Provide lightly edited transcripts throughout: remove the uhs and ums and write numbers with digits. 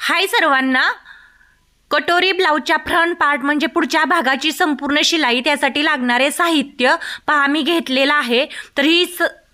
हाय सर्वांना। कटोरी ब्लाउजच्या front part म्हणजे पुढच्या भागाची संपूर्ण शिलाई त्यासाठी लागणारे साहित्य पहा मी घेतलेलं आहे। तर ही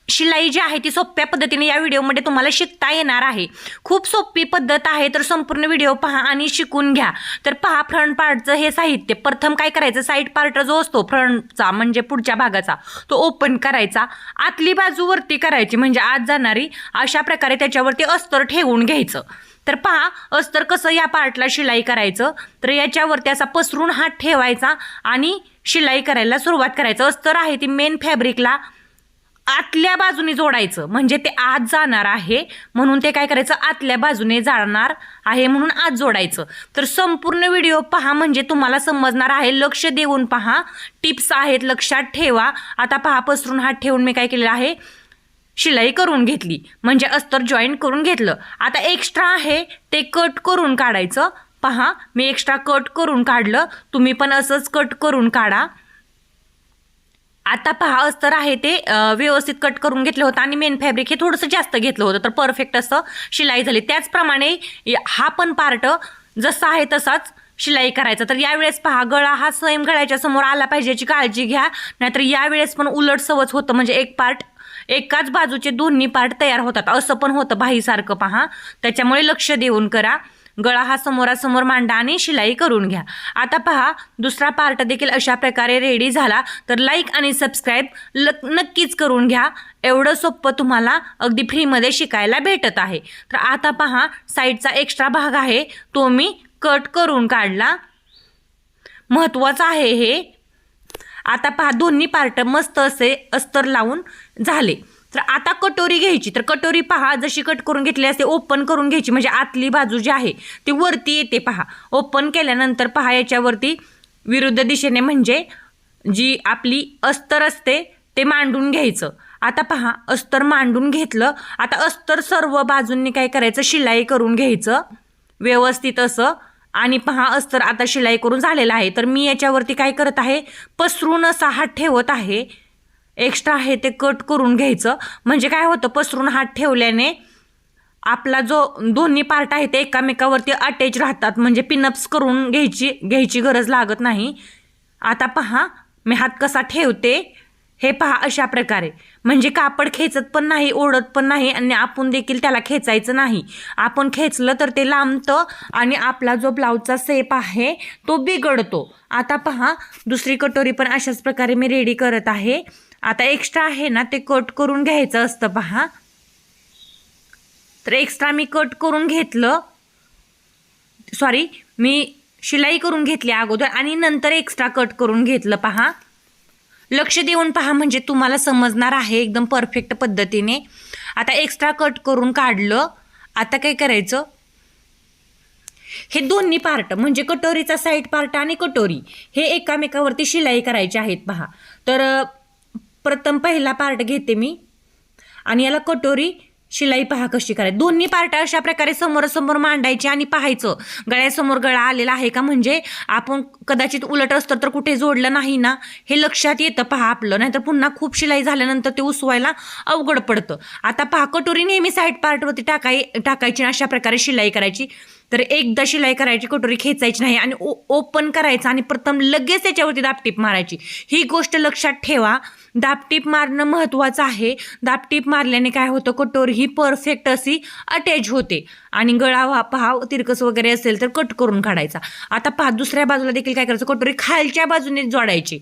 शिलाई जी आहे ती सोप्या पद्धतीने या व्हिडिओमध्ये तुम्हाला शिकता येणार आहे। खूप सोपी पद्धत आहे, तर संपूर्ण व्हिडिओ पहा आणि शिकून घ्या। तर पहा फ्रंट पार्टचं हे साहित्य प्रथम काय करायचं, साइड पार्ट जो असतो फ्रंटचा म्हणजे पुढच्या भागाचा तो ओपन करायचा, आतली बाजू वरती करायची म्हणजे आत जाणारी, अशा प्रकारे त्याच्यावरती अस्तर ठेवून घ्यायचं। तर पहा अस्तर कसं या पार्टला शिलाई करायचं, तर याच्यावरती असा पसरून हात ठेवायचा आणि शिलाई करायला सुरुवात करायचं। अस्तर आहे ती मेन फॅब्रिकला आतल्या बाजूने जोडायचं म्हणजे ते आत जाणार आहे, म्हणून ते काय करायचं आतल्या बाजूने जाणार आहे म्हणून आत जोडायचं। तर संपूर्ण व्हिडिओ पहा म्हणजे तुम्हाला समजणार आहे, लक्ष देऊन पहा, टिप्स आहेत लक्षात ठेवा। आता पहा पसरून हात ठेवून मी काय केलेलं आहे, शिलाई करून घेतली म्हणजे अस्तर जॉईन करून घेतलं। आता एक्स्ट्रा आहे ते कट करून काढायचं। पहा मी एक्स्ट्रा कट करून काढलं, तुम्ही पण असंच कट करून काढा। आता पहा अस्तर आहे ते व्यवस्थित कट करून घेतलं होतं आणि मेन फॅब्रिक हे थोडंसं जास्त घेतलं होतं, तर परफेक्ट असं शिलाई झाली। त्याचप्रमाणे हा पण पार्ट जसा आहे तसाच शिलाई करायचा। तर यावेळेस पहा गळा हा सेम गळ्याच्या समोर आला पाहिजे याची काळजी घ्या, नाहीतर यावेळेस पण उलट सवच होतं म्हणजे एक पार्ट एकाच बाजूचे दोन्ही पार्ट तयार होतात असं पण होतं बाहीसारखं। पहा त्याच्यामुळे लक्ष देऊन करा। गळा हा समोरासमोर मांडा आणि शिलाई करून घ्या। आता पहा दुसरा पार्ट देखील अशा प्रकारे रेडी झाला, तर लाईक आणि सबस्क्राईब नक्कीच करून घ्या। एवढं सोपं तुम्हाला अगदी फ्रीमध्ये शिकायला भेटत आहे। तर आता पहा साईडचा एक्स्ट्रा भाग आहे तो मी कट करून काढला, महत्त्वाचं आहे हे। आता पहा दोन्ही पार्ट मस्त असे अस्तर लावून झाले। तर आता कटोरी घ्यायची, तर कटोरी पहा जशी कट करून घेतली असते ओपन करून घ्यायची म्हणजे आतली बाजू जी आहे ती वरती येते। पहा ओपन केल्यानंतर पहा याच्यावरती विरुद्ध दिशेने म्हणजे जी आपली अस्तर असते ते मांडून घ्यायचं। आता पहा अस्तर मांडून घेतलं, आता अस्तर सर्व बाजूंनी काय करायचं शिलाई करून घ्यायचं व्यवस्थित असं। आणि पहा अस्तर आता शिलाई करून झालेला आहे, तर मी याच्यावरती काय करत आहे पसरून असा हात ठेवत आहे। एक्स्ट्रा आहे ते कट करून घ्यायचं म्हणजे काय होतं पसरून हात ठेवल्याने आपला जो दोन्ही पार्ट आहे ते एकामेकावरती अटॅच राहतात म्हणजे पिनअप्स करून घ्यायची गरज लागत नाही। आता पहा मी हात कसा ठेवते हे पहा अशा प्रकारे, म्हणजे कापड खेचत पण नाही ओढत पण नाही आणि आपण देखील त्याला खेचायचं नाही। आपण खेचलं तर ते लांबतं आणि आपला जो ब्लाउजचा शेप आहे तो बिघडतो। आता पहा दुसरी कटोरी पण अशाच प्रकारे मी रेडी करत आहे। आता एक्स्ट्रा आहे ना ते कट करून घ्यायचं असतं पहा, तर एक्स्ट्रा मी कट करून घेतलं, सॉरी मी शिलाई करून घेतली अगोदर आणि नंतर एक्स्ट्रा कट करून घेतलं। पहा लक्ष देऊन पहा म्हणजे तुम्हाला समजणार आहे एकदम परफेक्ट पद्धतीने। आता एक्स्ट्रा कट करून काढलं, आता काय करायचं हे दोन्ही पार्ट म्हणजे कटोरीचा साईड पार्ट आणि कटोरी हे एकामेकावरती शिलाई करायचे आहेत। पहा तर प्रथम पहिला पार्ट घेते मी आणि याला कटोरी शिलाई पहा कशी करायची। दोन्ही पार्ट अशा प्रकारे समोरासमोर मांडायचे आणि पाहायचं गळ्यासमोर गळा आलेला आहे का, म्हणजे आपण कदाचित उलट अस्तर तर कुठे जोडलं नाही ना हे लक्षात येतं पहा आपलं, नाहीतर पुन्हा खूप शिलाई झाल्यानंतर ते उसवायला अवघड पडतं। आता पहा कटोरी नेहमी साईड पार्टवरती टाकायची अशा प्रकारे शिलाई करायची। तर एकदा शिलाई करायची कटोरी खेचायची नाही आणि ओपन करायचं आणि प्रथम लगेच त्याच्यावरती दाबटीप मारायची। ही गोष्ट लक्षात ठेवा, दाबटीप मारणं महत्त्वाचं आहे। दाबटीप मारल्याने काय होतं कटोरी ही परफेक्ट अशी अटॅच होते आणि गळा पहा तिरकस वगैरे असेल तर कट करून काढायचा। आता पहा दुसऱ्या बाजूला देखील काय करायचं कटोरी खालच्या बाजूने जोडायची,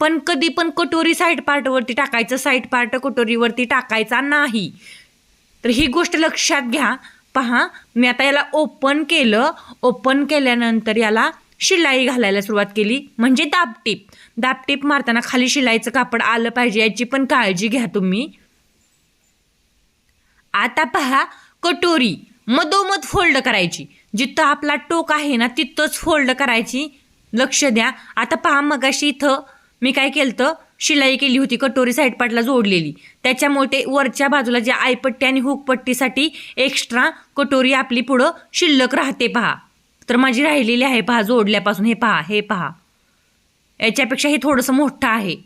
पण कधी पण कटोरी साईड पार्टवरती टाकायचं, साईड पार्ट कटोरीवरती टाकायचा नाही। तर ही गोष्ट लक्षात घ्या। पहा मी आता याला ओपन केलं, ओपन केल्यानंतर याला शिलाई घालायला सुरुवात केली म्हणजे दाबटीप मारताना खाली शिलाईचं कापड आलं पाहिजे याची पण काळजी घ्या तुम्ही। आता पहा कटोरी मधोमध फोल्ड करायची, जिथं आपला टोक आहे ना तिथंच फोल्ड करायची, लक्ष द्या। आता पहा मगाशी इथं मी काय केलं शिलाई केली होती कटोरी साईड पार्टला जोडलेली, त्याच्यामुळे ते वरच्या बाजूला जे आयपट्टी आणि हुकपट्टीसाठी एक्स्ट्रा कटोरी आपली पुढं शिल्लक राहते पहा। तर माझी राहिलेली आहे पहा जोडल्यापासून, हे पहा याच्यापेक्षा हे थोडंसं मोठं आहे।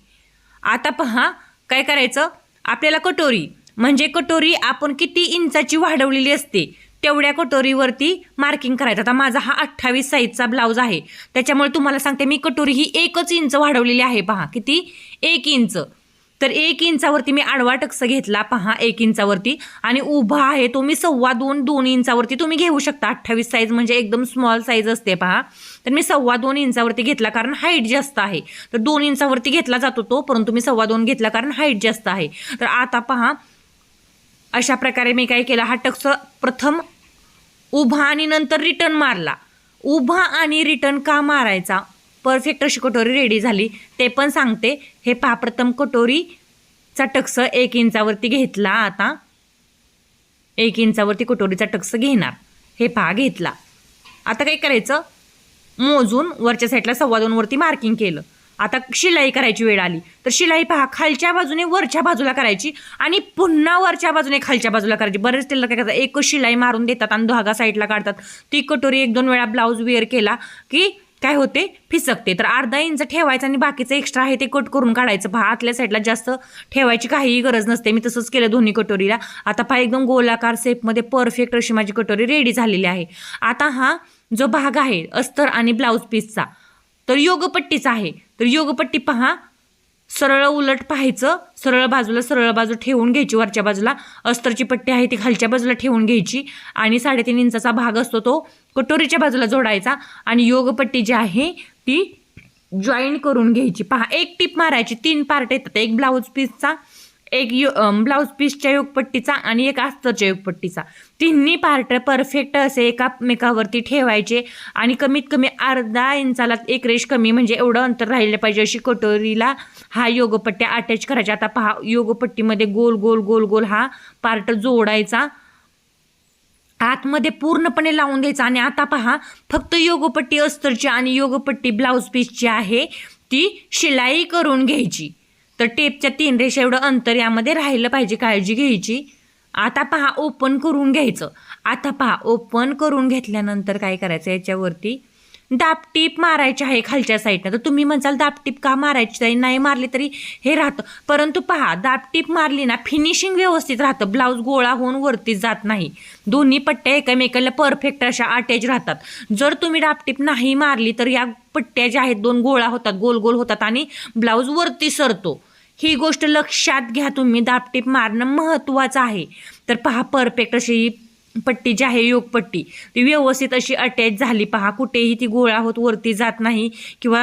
आता पहा काय करायचं आपल्याला कटोरी म्हणजे कटोरी आपण किती इंचाची वाढवलेली असते तेवढ्या कटोरीवरती मार्किंग करायचं. आता माझा हा 28 साईजचा ब्लाऊज आहे, त्याच्यामुळे तुम्हाला सांगते मी कटोरी ही 1 इंच वाढवलेली आहे. पहा किती, 1 इंच. तर 1 इंचावरती मी आडवा टक्स घेतला पहा 1 इंचावरती, आणि उभा आहे तो मी 2.25 इंचावरती तुम्ही घेऊ शकता. 28 साईज म्हणजे एकदम स्मॉल साईज असते पहा. तर मी 2.25 इंचावरती घेतला कारण हाईट जास्त आहे. तर 2 इंचावरती घेतला जातो तो, परंतु मी 2.25 घेतला कारण हाईट जास्त आहे. तर आता पहा अशा प्रकारे मी काय केलं, हा टक्स प्रथम उभा आणि नंतर रिटर्न मारला. उभा आणि रिटर्न का मारायचा, परफेक्ट अशी कटोरी रेडी झाली ते पण सांगते. हे पहा प्रथम कटोरीचा टक्स 1 इंचावरती घेतला. आता 1 इंचावरती कटोरीचा टक्स घेणार. हे पहा घेतला. आता काय करायचं, मोजून वरच्या साईडला 2.25 वरती मार्किंग केलं. आता शिलाई करायची वेळ आली. तर शिलाई पहा खालच्या बाजूने वरच्या बाजूला करायची आणि पुन्हा वरच्या बाजूने खालच्या बाजूला करायची. बरेच टेलर काय करतात, एकच शिलाई मारून देतात आणि धागा साईडला काढतात. ती कटोरी 1-2 वेळा ब्लाऊज वेअर केला की काय होते, फिसकते. तर अर्धा इंच ठेवायचं आणि बाकीचं एक्स्ट्रा आहे ते कट करून काढायचं. पहा आतल्या साईडला जास्त ठेवायची काहीही गरज नसते. मी तसंच केलं दोन्ही कटोरीला. आता पहा एकदम गोलाकार शेपमध्ये परफेक्ट अशी माझी कटोरी रेडी झालेली आहे. आता हा जो भाग आहे अस्तर आणि ब्लाऊज पीसचा, तर योगपट्टीचा आहे. तर योगपट्टी पहा सरळ उलट पाहायचं, सरळ बाजू ठेवून घ्यायची. वरच्या बाजूला अस्तरची पट्टी आहे ती खालच्या बाजूला ठेवून घ्यायची आणि 3.5 इंचाचा भाग असतो तो कटोरीच्या बाजूला जोडायचा आणि योगपट्टी जी आहे ती जॉईन करून घ्यायची. पहा एक टिप मारायची. 3 पार्ट येतात, एक ब्लाऊज पीसचा, एक ब्लाऊज पीसच्या योगपट्टीचा आणि एक अस्तरच्या योगपट्टीचा. तिन्ही पार्ट परफेक्ट असे एकामेकावरती ठेवायचे आणि कमीत कमी अर्धा इंचाला एक रेष कमी, म्हणजे एवढं अंतर राहिलं पाहिजे अशी कटोरीला हा योगपट्ट्या अटॅच करायचा. आता पहा योगपट्टीमध्ये गोल गोल गोल गोल हा पार्ट जोडायचा, आतमध्ये पूर्णपणे लावून द्यायचा. आणि आता पहा फक्त योगपट्टी अस्तरची आणि योगपट्टी ब्लाऊज पीसची आहे ती शिलाई करून घ्यायची. तर टेपच्या 3 रेषा एवढं अंतर यामध्ये राहिलं पाहिजे, काळजी घ्यायची. आता पहा ओपन करून घ्यायचं. आता पहा ओपन करून घेतल्यानंतर काय करायचं, याच्यावरती दाबटीप मारायची आहे खालच्या साईडनं. तर तुम्ही म्हणसाल दाबटीप का मारायची, नाही मारली तरी हे राहतं. परंतु पहा दाबटीप मारली ना फिनिशिंग व्यवस्थित राहतं, ब्लाऊज गोळा होऊन वरती जात नाही. दोन्ही पट्ट्या एकमेकाला परफेक्ट अशा अटॅच राहतात. जर तुम्ही दाबटीप नाही मारली तर या पट्ट्या ज्या आहेत 2 गोळा होतात, गोल गोल होतात आणि ब्लाऊज वरती सरतो. ही गोष्ट लक्षात घ्या तुम्ही, दाबटीप मारणं महत्त्वाचं आहे. तर पहा परफेक्ट अशी पट्टी जी आहे योगपट्टी ती व्यवस्थित अशी अटॅच झाली. पहा कुठेही ती गोळा होत वरती जात नाही किंवा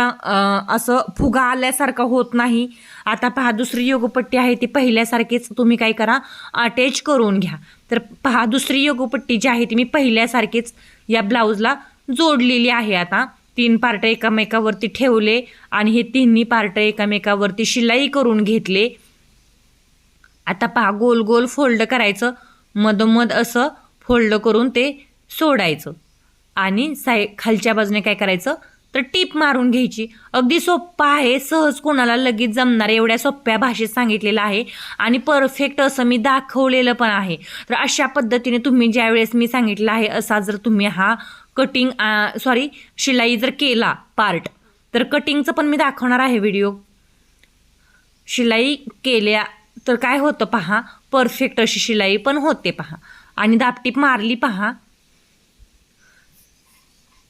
असं फुगा आल्यासारखं होत नाही. आता पहा दुसरी योगपट्टी आहे ती पहिल्यासारखीच तुम्ही काय करा, अटॅच करून घ्या. तर पहा दुसरी योगपट्टी जी आहे ती मी पहिल्यासारखीच या ब्लाऊजला जोडलेली आहे. आता 3 पार्ट एकामेकावरती ठेवले आणि हे 3 पार्ट एकामेकावरती शिलाई करून घेतले. आता पहा गोल गोल फोल्ड करायचं, मधोमध असं फोल्ड करून ते सोडायचं आणि खालच्या बाजूने काय करायचं तर टीप मारून घ्यायची. अगदी सोप्पा आहे, सहज कोणाला लगेच जमणार एवढ्या सोप्या भाषेत सांगितलेलं आहे आणि परफेक्ट असं मी दाखवलेलं पण आहे. तर अशा पद्धतीने तुम्ही ज्यावेळेस मी सांगितलं आहे असा जर तुम्ही हा शिलाई जर केला पार्ट, तर कटिंगचं पण मी दाखवणार आहे व्हिडिओ. शिलाई केल्या तर काय होतं पहा, परफेक्ट अशी शिलाई पण होते पहा. आणि दाबटीप मारली पहा.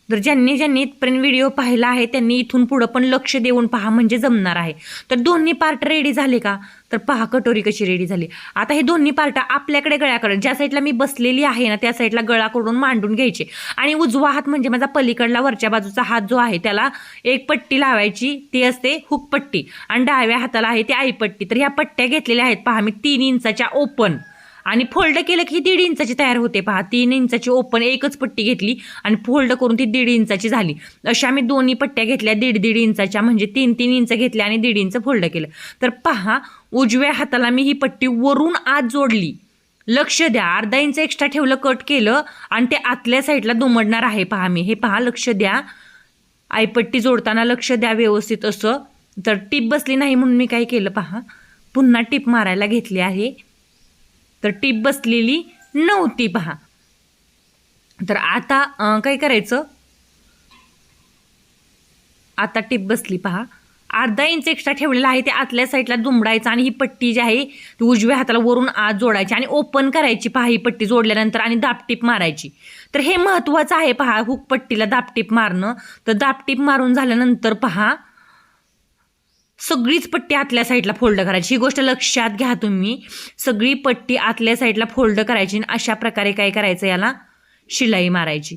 तर ज्यांनी इथपर्यंत व्हिडिओ पाहिला आहे त्यांनी इथून पुढं पण लक्ष देऊन पहा, म्हणजे जमणार आहे. तर दोन्ही पार्ट रेडी झाले का, तर पहा कटोरी कशी रेडी झाली. आता हे दोन्ही पार्ट आपल्याकडे गळ्याकडे ज्या साईडला मी बसलेली आहे ना त्या साईडला गळाकडून मांडून घ्यायचे आणि उजवा हात म्हणजे माझा पलीकडला वरच्या बाजूचा हात जो आहे त्याला एक पट्टी लावायची, ती असते हुक पट्टी, आणि डाव्या हाताला आहे ती आईपट्टी. तर ह्या पट्ट्या घेतलेल्या आहेत पहा मी 3 इंचाच्या ओपन, आणि फोल्ड केलं की 1.5 इंचाची तयार होते पहा. 3 इंचाची ओपन एकच पट्टी घेतली आणि फोल्ड करून ती 1.5 इंचाची झाली. अशा मी दोन्ही पट्ट्या घेतल्या 1.5 इंचाच्या, म्हणजे 3 इंच घेतल्या आणि 1.5 इंच फोल्ड केलं. तर पहा उजव्या हाताला मी ही पट्टी वरून आत जोडली. लक्ष द्या, अर्धा इंच एक्स्ट्रा ठेवलं, कट केलं आणि ते आतल्या साईडला दुमडणार आहे पहा मी. हे पहा लक्ष द्या, आईपट्टी जोडताना लक्ष द्या व्यवस्थित असं. तर टीप बसली नाही म्हणून मी काय केलं पहा, पुन्हा टीप मारायला घेतली आहे. तर टीप बसलेली नव्हती पहा. तर आता काय करायचं, आता टीप बसली पहा. अर्धा इंच एक्स्ट्रा ठेवलेला आहे ते आतल्या साईडला दुमडायचं आणि ही पट्टी जी आहे ती उजव्या हाताला वरून आत जोडायची आणि ओपन करायची पहा ही पट्टी जोडल्यानंतर आणि दाबटीप मारायची. तर हे महत्त्वाचं आहे पहा हुक पट्टीला दाबटीप मारणं. तर दाबटीप मारून झाल्यानंतर पहा सगळीच पट्टी आतल्या साईडला फोल्ड करायची. ही गोष्ट लक्षात घ्या तुम्ही. सगळी पट्टी आतल्या साईडला फोल्ड करायची आणि अशा प्रकारे काय करायचं याला शिलाई मारायची.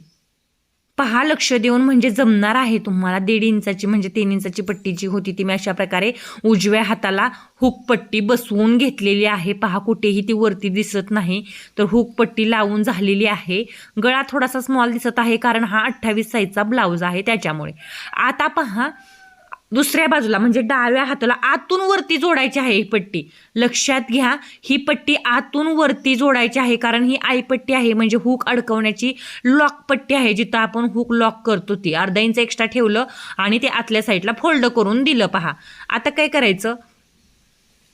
पहा लक्ष देऊन म्हणजे जमणार आहे तुम्हाला. 1.5 इंचाची म्हणजे 3 इंचाची पट्टी जी होती ती मी अशा प्रकारे उजव्या हाताला हुक पट्टी बसवून घेतलेली आहे. पहा कुठेही ती वरती दिसत नाही. तर हुक पट्टी लावून झालेली आहे. गळा थोडासा स्मॉल दिसत आहे कारण हा 28 साईजचा ब्लाऊज आहे त्याच्यामुळे. आता पहा दुसऱ्या बाजूला म्हणजे डाव्या हाताला आतून वरती जोडायची आहे ही पट्टी. लक्षात घ्या ही पट्टी आतून वरती जोडायची आहे कारण ही आईपट्टी आहे म्हणजे हुक अडकवण्याची लॉक पट्टी आहे. जिथं आपण हुक लॉक करतो ती अर्धा इंच एक्स्ट्रा ठेवलं आणि ते आतल्या साईडला फोल्ड करून दिलं. पहा आता काय करायचं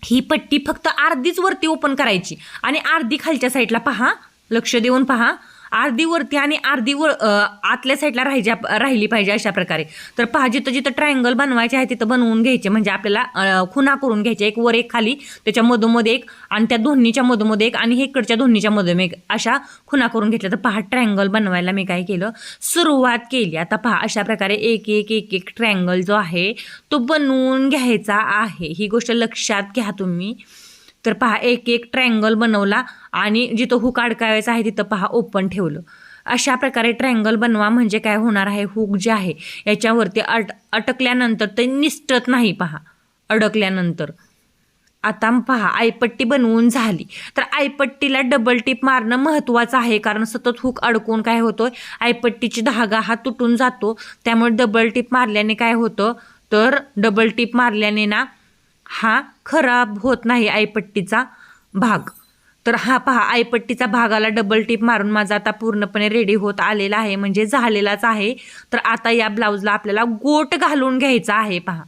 ही पट्टी फक्त अर्धीच वरती ओपन करायची आणि अर्धी खालच्या साईडला पहा लक्ष देऊन पहा अर्धी वरती आणि अर्धी आतल्या साईडला राहिली पाहिजे अशा प्रकारे. तर पहा जिथं जिथं ट्रायंगल बनवायचे आहे तिथं बनवून घ्यायचे म्हणजे आपल्याला खुणा करून घ्यायचे. एक वर एक खाली त्याच्या मधोमध्ये एक आणि त्या दोन्हीच्या मधोमध्ये एक आणि हे इकडच्या दोन्हीच्या मधोमध्ये एक अशा खुणा करून घेतल्या. तर पहा ट्रायंगल बनवायला मी काय केलं सुरुवात केली. आता पहा अशा प्रकारे एक एक एक एक ट्रायंगल जो आहे तो बनवून घ्यायचा आहे. ही गोष्ट लक्षात घ्या तुम्ही. तर पहा एक एक ट्रायंगल बनवला आणि जिथं हुक अडकावायचं आहे तिथं पहा ओपन ठेवलं. अशा प्रकारे ट्रायंगल बनवा म्हणजे काय होणार आहे हुक जे आहे याच्यावरती अटकल्यानंतर ते निसटत नाही. पहा अडकल्यानंतर आता पहा आईपट्टी बनवून झाली. तर आईपट्टीला डबल टिप मारणं महत्त्वाचं आहे कारण सतत हुक अडकून काय होतं आईपट्टीची धागा हा तुटून जातो. त्यामुळे डबल टिप मारल्याने काय होतं तर डबल टिप मारल्याने ना हा खराब होत नाही आईपट्टीचा भाग. तर हा पहा आईपट्टीचा भागाला डबल टिप मारून माझा आता पूर्णपणे रेडी होत आलेला आहे म्हणजे झालेलाच आहे. तर आता या ब्लाऊजला आपल्याला गोट घालून घ्यायचा आहे. पहा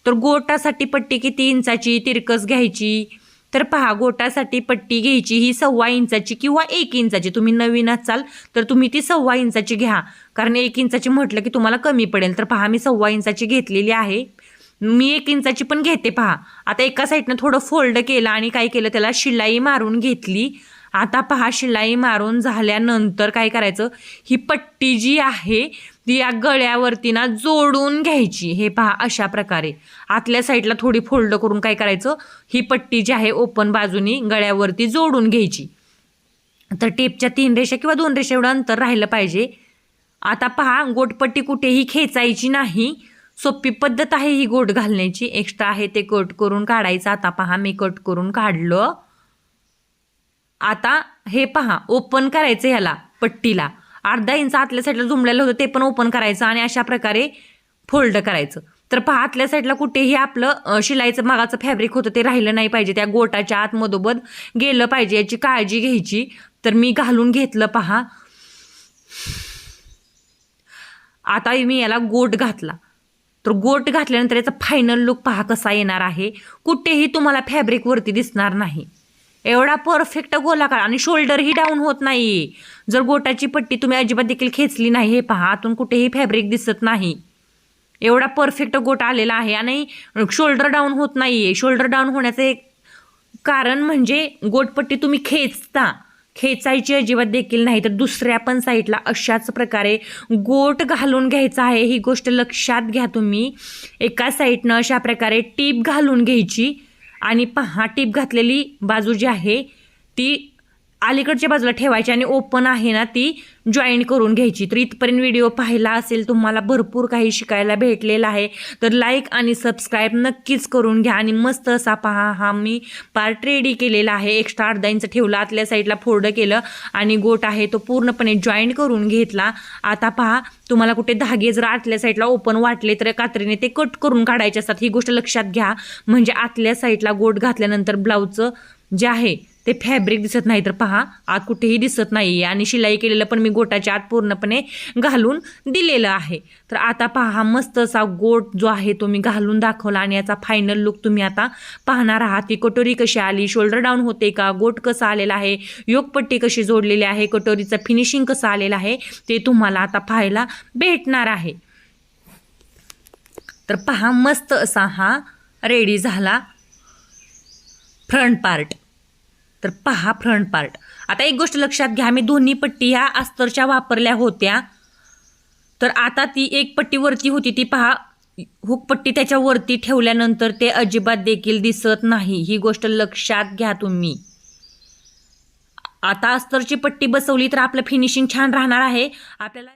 तर गोटासाठी पट्टी किती इंचाची तिरकस घ्यायची. तर पहा गोटासाठी पट्टी घ्यायची ही 1.25 इंचाची किंवा 1 इंचाची. तुम्ही नवीन असाल तर तुम्ही ती 1.25 इंचाची घ्या कारण 1 इंचाची म्हटलं की तुम्हाला कमी पडेल. तर पहा मी 1.25 इंचाची घेतलेली आहे. मी 1 इंचाची पण घेते. पहा आता एका साईडनं थोडं फोल्ड केलं आणि काय केलं त्याला शिलाई मारून घेतली. आता पहा शिलाई मारून झाल्यानंतर काय करायचं ही पट्टी जी आहे ती या गळ्यावरती ना जोडून घ्यायची. हे पहा अशा प्रकारे आतल्या साईडला थोडी फोल्ड करून काय करायचं ही पट्टी जी आहे ओपन बाजूनी गळ्यावरती जोडून घ्यायची. तर टेपच्या 3 रेषा किंवा 2 रेषा एवढं अंतर राहिलं पाहिजे. आता पहा गोटपट्टी कुठेही खेचायची नाही. सोपी पद्धत आहे ही गोट घालण्याची. एक्स्ट्रा आहे ते कट करून काढायचं. आता पहा मी कट करून काढलं. आता हे पहा ओपन करायचं ह्याला पट्टीला अर्धा इंच आतल्या साईडला जुमलेलं होतं ते पण ओपन करायचं आणि अशा प्रकारे फोल्ड करायचं. तर पहा आतल्या साईडला कुठेही आपलं शिलाईचं मागाचं फॅब्रिक होतं ते राहिलं नाही पाहिजे. त्या गोटाच्या आत मधोमध गेलं पाहिजे याची काळजी घ्यायची. तर मी घालून घेतलं. पहा आता मी याला गोट घातला. तर गोट घातल्यानंतर याचा फायनल लुक पहा कसा येणार आहे. कुठेही तुम्हाला फॅब्रिक वरती दिसणार नाही. एवढा परफेक्ट गोलाकार आणि शोल्डरही डाऊन होत नाही. जर गोटाची पट्टी तुम्ही अजिबात देखील खेचली नाही हे पहा आतून कुठेही फॅब्रिक दिसत नाही. एवढा परफेक्ट गोट आलेला आहे आणि शोल्डर डाऊन होत नाहीये. शोल्डर डाऊन होण्याचं एक कारण म्हणजे गोटपट्टी तुम्ही खेचायची अजिबात देखील नाही. तर दुसऱ्या पण साईडला अशाच प्रकारे गोट घालून घ्यायचा आहे. ही गोष्ट लक्षात घ्या तुम्ही. एका साईडनं अशा प्रकारे टीप घालून घ्यायची आणि पहा टीप घातलेली बाजू जी आहे ती अलीकडच्या बाजूला ठेवायची आणि ओपन आहे ना ती जॉईन करून घ्यायची. तर इथपर्यंत व्हिडिओ पाहिला असेल तुम्हाला भरपूर काही शिकायला भेटलेलं आहे. तर लाईक आणि सबस्क्राईब नक्कीच करून घ्या. आणि मस्त असा पहा हा मी पार्ट रेडी केलेला आहे. एक्स्ट्रा अर्धा इंच ठेवला आतल्या साईडला फोल्ड केलं आणि गोट आहे तो पूर्णपणे जॉईन करून घेतला. आता पहा तुम्हाला कुठे धागे जर आतल्या साईडला ओपन वाटले तर कात्रीने ते कट करून काढायचे असतात. ही गोष्ट लक्षात घ्या म्हणजे आतल्या साईडला गोट घातल्यानंतर ब्लाऊजचं जे आहे ते फॅब्रिक दिसत नाही. तर पहा आत कुठेही दिसत नाही आणि शिलाई केलेलं पण मी गोटाच्या आत पूर्णपणे घालून दिलेलं आहे. तर आता पहा हा मस्त असा गोट जो आहे तो मी घालून दाखवला आणि याचा फायनल लुक तुम्ही आता पाहणार आहात. ती कटोरी कशी आली, शोल्डर डाऊन होते का, गोट कसा आलेला आहे, योगपट्टी कशी जोडलेली आहे, कटोरीचं फिनिशिंग कसं आलेलं आहे ते तुम्हाला आता पाहायला भेटणार आहे. तर पहा मस्त असा हा रेडी झाला फ्रंट पार्ट. तर पहा फ्रंट पार्ट. आता एक गोष्ट लक्षात घ्या, मी दोन्ही पट्टी ह्या अस्तरच्या वापरल्या होत्या. तर आता ती एक पट्टी वरती होती, ती पहा हुक पट्टी त्याच्यावरती ठेवल्यानंतर ते अजिबात देखील दिसत नाही. ही गोष्ट लक्षात घ्या तुम्ही. आता अस्तरची पट्टी बसवली तर आपलं फिनिशिंग छान राहणार आहे. आपल्याला